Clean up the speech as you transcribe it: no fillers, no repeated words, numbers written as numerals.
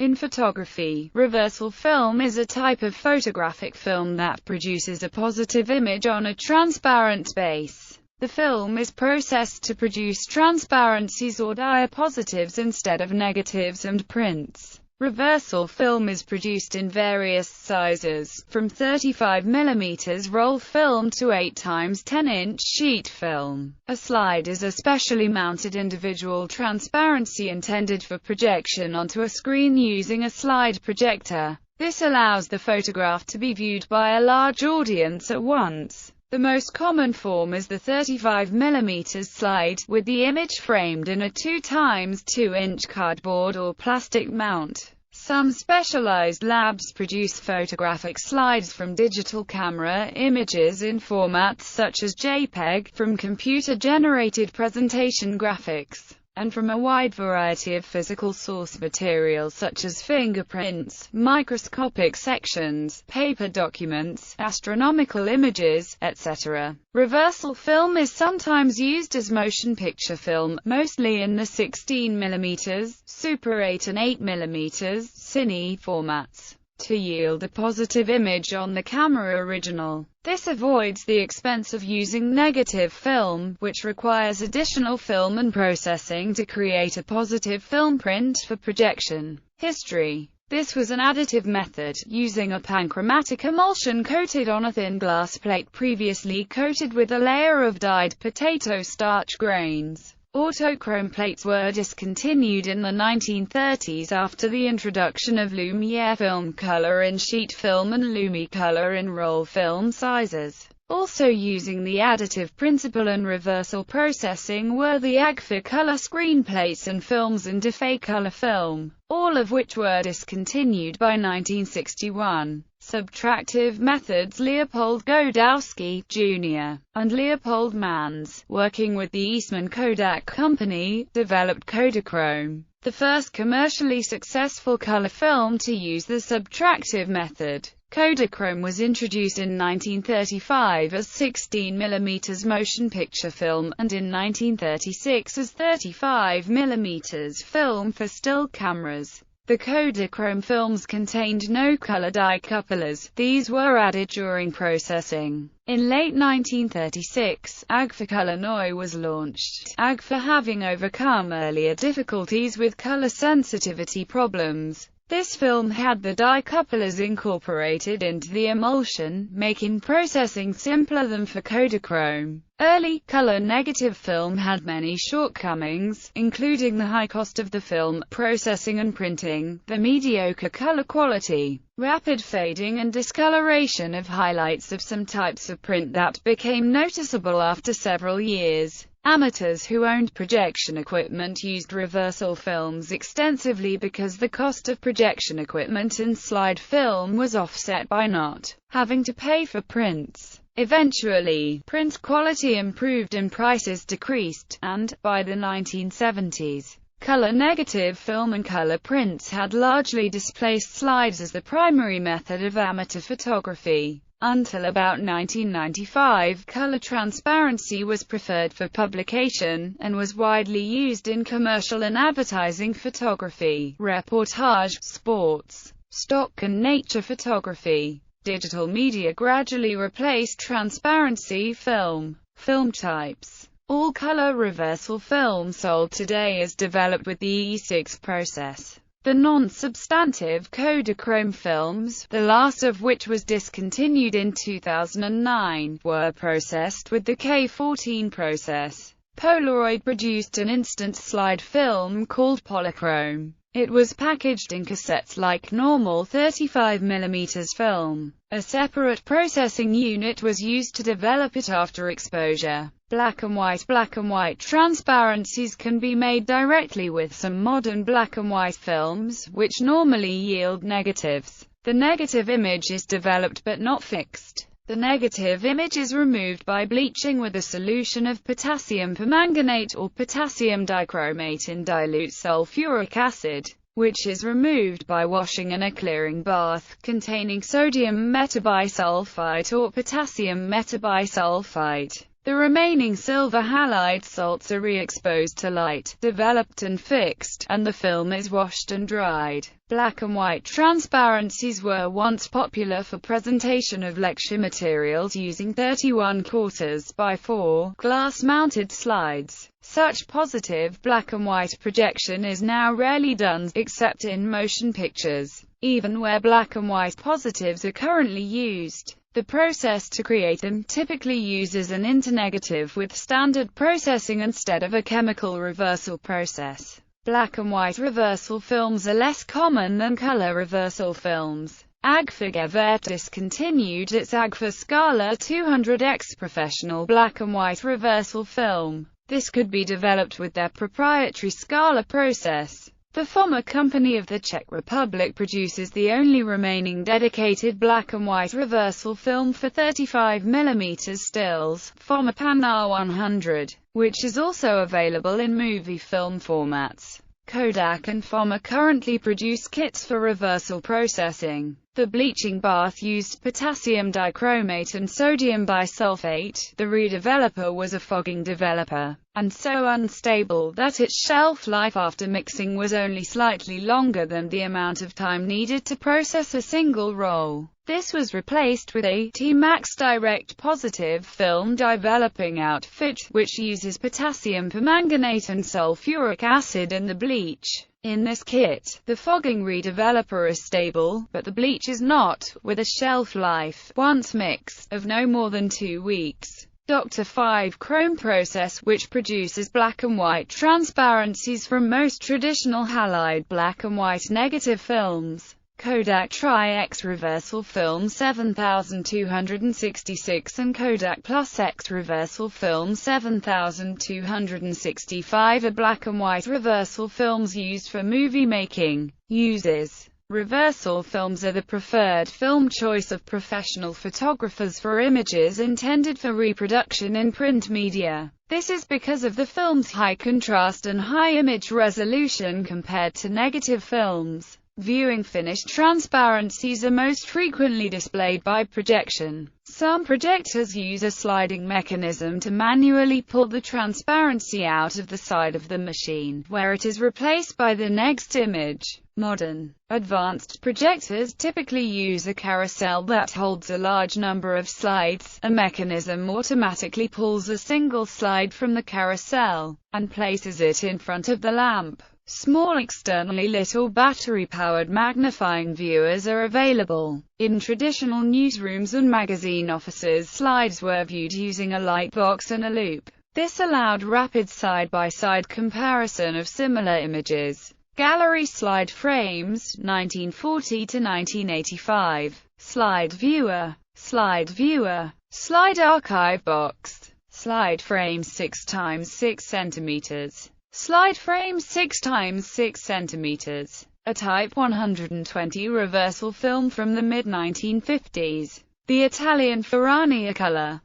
In photography, reversal film is a type of photographic film that produces a positive image on a transparent base. The film is processed to produce transparencies or diapositives instead of negatives and prints. Reversal film is produced in various sizes, from 35 mm roll film to 8x 10-inch sheet film. A slide is a specially mounted individual transparency intended for projection onto a screen using a slide projector. This allows the photograph to be viewed by a large audience at once. The most common form is the 35 mm slide, with the image framed in a 2x 2-inch cardboard or plastic mount. Some specialized labs produce photographic slides from digital camera images in formats such as JPEG, from computer-generated presentation graphics, and from a wide variety of physical source material such as fingerprints, microscopic sections, paper documents, astronomical images, etc. Reversal film is sometimes used as motion picture film, mostly in the 16 mm, Super 8 and 8 mm, Cine formats, to yield a positive image on the camera original. This avoids the expense of using negative film, which requires additional film and processing to create a positive film print for projection. History. This was an additive method, using a panchromatic emulsion coated on a thin glass plate previously coated with a layer of dyed potato starch grains. Autochrome plates were discontinued in the 1930s after the introduction of Lumiere film color in sheet film and Lumicolor in roll film sizes. Also using the additive principle and reversal processing were the Agfa color screen plates and films and Difacolor film, all of which were discontinued by 1961. Subtractive methods. Leopold Godowski, Jr., and Leopold Mans, working with the Eastman Kodak Company, developed Kodachrome, the first commercially successful color film to use the subtractive method. Kodachrome was introduced in 1935 as 16 mm motion picture film, and in 1936 as 35 mm film for still cameras. The Kodachrome films contained no color dye couplers. These were added during processing. In late 1936, Agfa Color Noi was launched, Agfa having overcome earlier difficulties with color sensitivity problems. This film had the dye couplers incorporated into the emulsion, making processing simpler than for Kodachrome. Early, color negative film had many shortcomings, including the high cost of the film processing and printing, the mediocre color quality, rapid fading and discoloration of highlights of some types of print that became noticeable after several years. Amateurs who owned projection equipment used reversal films extensively because the cost of projection equipment and slide film was offset by not having to pay for prints. Eventually, print quality improved and prices decreased, and, by the 1970s, color negative film and color prints had largely displaced slides as the primary method of amateur photography. Until about 1995, color transparency was preferred for publication, and was widely used in commercial and advertising photography, reportage, sports, stock and nature photography. Digital media gradually replaced transparency film. Film types. All color reversal film sold today is developed with the E6 process. The non-substantive Kodachrome films, the last of which was discontinued in 2009, were processed with the K14 process. Polaroid produced an instant slide film called Polychrome. It was packaged in cassettes like normal 35 mm film. A separate processing unit was used to develop it after exposure. Black and white transparencies can be made directly with some modern black and white films, which normally yield negatives. The negative image is developed but not fixed. The negative image is removed by bleaching with a solution of potassium permanganate or potassium dichromate in dilute sulfuric acid, which is removed by washing in a clearing bath containing sodium metabisulfite or potassium metabisulfite. The remaining silver halide salts are re-exposed to light, developed and fixed, and the film is washed and dried. Black and white transparencies were once popular for presentation of lecture materials using 31/4 by 4 glass-mounted slides. Such positive black and white projection is now rarely done, except in motion pictures. Even where black and white positives are currently used, the process to create them typically uses an internegative with standard processing instead of a chemical reversal process. Black and white reversal films are less common than color reversal films. Agfa discontinued its Agfa Scala 200X professional black and white reversal film. This could be developed with their proprietary Scala process. The FOMA company of the Czech Republic produces the only remaining dedicated black and white reversal film for 35mm stills, FOMA Pan R100, which is also available in movie film formats. Kodak and FOMA currently produce kits for reversal processing. The bleaching bath used potassium dichromate and sodium bisulfate. The redeveloper was a fogging developer, and so unstable that its shelf life after mixing was only slightly longer than the amount of time needed to process a single roll. This was replaced with a T-Max direct positive film developing outfit, which uses potassium permanganate and sulfuric acid in the bleach. In this kit, the fogging redeveloper is stable, but the bleach is not, with a shelf life, once mixed, of no more than 2 weeks. Dr. 5 chrome process, which produces black and white transparencies from most traditional halide black and white negative films. Kodak Tri-X reversal film 7266 and Kodak Plus X reversal film 7265 are black and white reversal films used for movie making. Uses. Reversal films are the preferred film choice of professional photographers for images intended for reproduction in print media. This is because of the film's high contrast and high image resolution compared to negative films. Viewing finished transparencies are most frequently displayed by projection. Some projectors use a sliding mechanism to manually pull the transparency out of the side of the machine, where it is replaced by the next image. Modern, advanced projectors typically use a carousel that holds a large number of slides. A mechanism automatically pulls a single slide from the carousel, and places it in front of the lamp. Small externally lit or battery-powered magnifying viewers are available. In traditional newsrooms and magazine offices, slides were viewed using a light box and a loop. This allowed rapid side-by-side comparison of similar images. Gallery slide frames, 1940 to 1985. Slide viewer. Slide viewer. Slide archive box. Slide frame 6x6 cm. Slide frame 6x6 cm. A Type 120 reversal film from the mid-1950s. The Italian Ferrania color.